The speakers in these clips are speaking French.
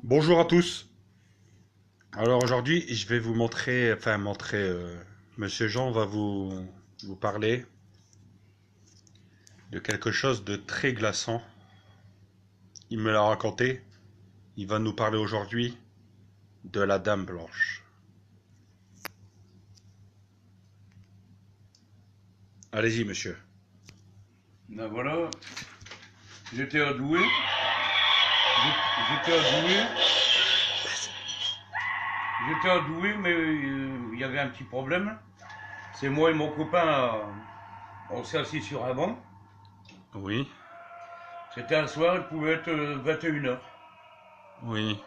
Bonjour à tous. Alors aujourd'hui, je vais vous montrer, Monsieur Jean va vous parler de quelque chose de très glaçant. Il me l'a raconté. Il va nous parler aujourd'hui de la Dame Blanche. Allez-y, monsieur. Ben voilà, j'étais à Douai, j'étais à Douai, j'étais à Douai, mais il y avait un petit problème. C'est moi et mon copain, on s'est assis sur un banc. Oui, C'était un soir, il pouvait être 21h. oui,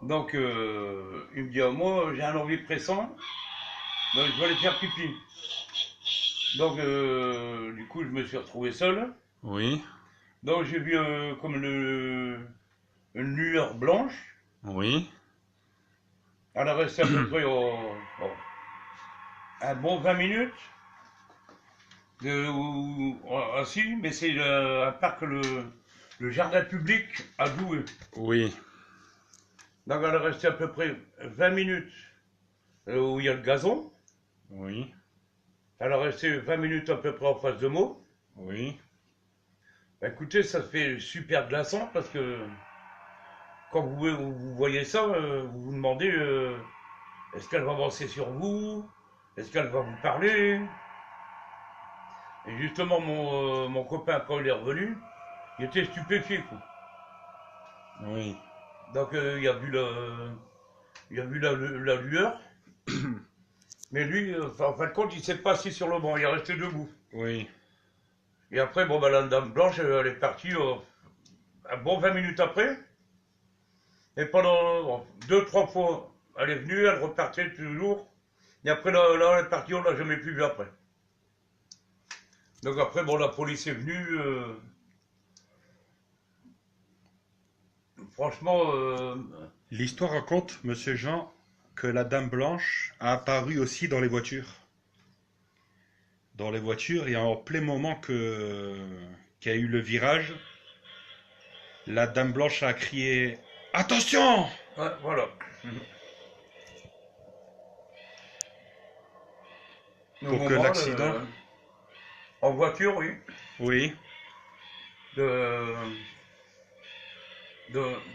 Donc il me dit, ah, moi j'ai un envie pressant, ben, je vais aller faire pipi. Donc du coup je me suis retrouvé seul. oui, Donc j'ai vu comme une lueur blanche. oui, Elle a resté à peu près un bon 20 minutes. Si, mais c'est un parc, le jardin public à Douai. oui, Donc elle est restée à peu près 20 minutes où il y a le gazon. oui, Elle est restée 20 minutes à peu près en face de moi. oui, Bah, écoutez, ça fait super glaçant parce que quand vous voyez ça, vous vous demandez est-ce qu'elle va avancer sur vous? Est-ce qu'elle va vous parler? Et justement, mon copain, quand il est revenu, il était stupéfié, quoi. oui. Donc il a vu la lueur, mais lui, en fin de compte, il s'est pas assis sur le banc, il est resté debout. Oui, Et après, bon, bah, la dame blanche, elle est partie un bon 20 minutes après. Et pendant bon, deux, trois fois, elle est venue, elle repartait toujours. Et après, là elle est partie, on l'a jamais plus vue après. Donc après, bon, la police est venue. Franchement, L'histoire raconte, Monsieur Jean, que la Dame Blanche a apparu aussi dans les voitures. Dans les voitures, et en plein moment qu'il y a eu le virage, la Dame Blanche a crié attention ouais, voilà. Au pour que moment, l'accident. en voiture, oui, Oui, de,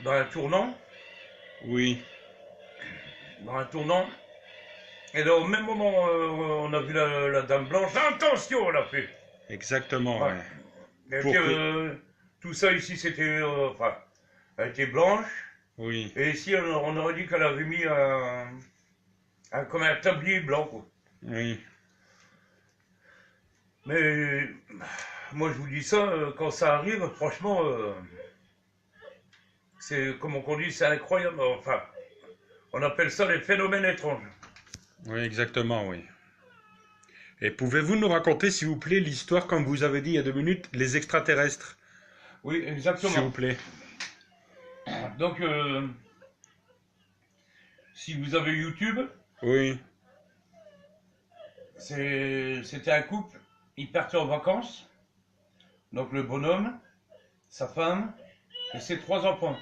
dans un tournant, oui, dans un tournant. Et là, au même moment, on a vu la dame blanche. Attention, elle a fait. exactement, Ouais. ouais. Et puis, Pour que. tout ça ici, c'était, enfin, elle était blanche. Oui, Et ici, on aurait dit qu'elle avait mis comme un tablier blanc, quoi. oui. Mais moi, je vous dis ça, quand ça arrive, franchement, c'est, comme on dit, c'est incroyable. Enfin, on appelle ça les phénomènes étranges. Oui, exactement, oui. Et pouvez-vous nous raconter, s'il vous plaît, l'histoire, comme vous avez dit il y a 2 minutes, les extraterrestres, Oui, s'il exactement. vous plaît. Donc, si vous avez YouTube, Oui, c'était un couple, ils partaient en vacances, donc le bonhomme, sa femme et ses trois enfants.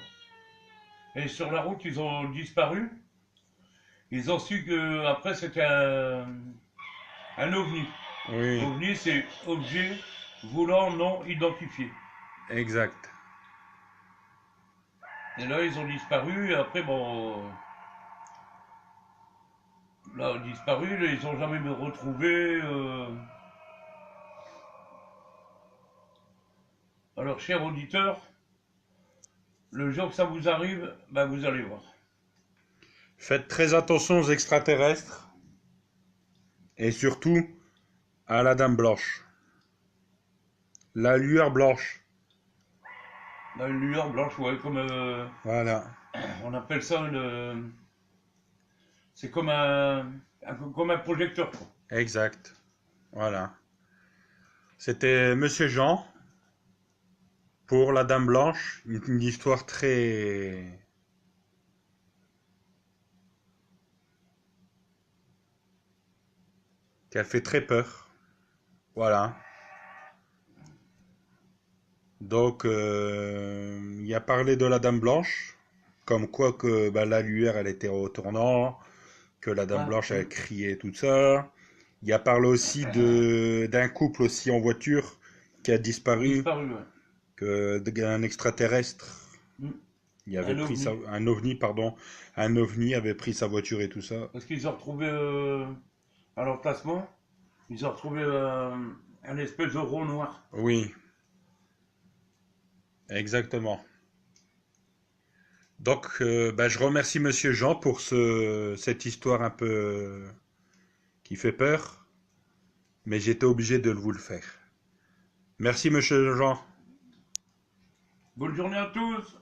Et sur la route, ils ont disparu. Ils ont su que après c'était un ovni. oui, OVNI, c'est objet volant non identifié. exact. Et là, ils ont disparu. Et après, bon, là, disparu, là, ils n'ont jamais me retrouvé. Alors, chers auditeurs, le jour que ça vous arrive, ben, vous allez voir. Faites très attention aux extraterrestres et surtout à la Dame Blanche. La lueur blanche. Là, une lueur blanche, ouais, comme Voilà, on appelle ça c'est comme comme un projecteur, quoi. exact. Voilà. C'était Monsieur Jean pour la Dame Blanche. Une histoire très. Qui a fait très peur. Voilà. Donc, il a parlé de la Dame Blanche. comme quoi que bah, la lueur elle était au tournant, que la Dame Ah, Blanche elle criait tout ça. Il a parlé aussi de d'un couple aussi en voiture qui a disparu, disparu, ouais. que un extraterrestre, Mm. il avait Un pris ovni. un ovni pardon, un ovni avait pris sa voiture et tout ça. Parce qu'ils ont retrouvé à l'emplacement, ils ont retrouvé un espèce de rond noir. Oui, exactement. Donc, bah, je remercie Monsieur Jean pour cette histoire un peu qui fait peur, mais j'étais obligé de vous le faire. Merci Monsieur Jean. Bonne journée à tous!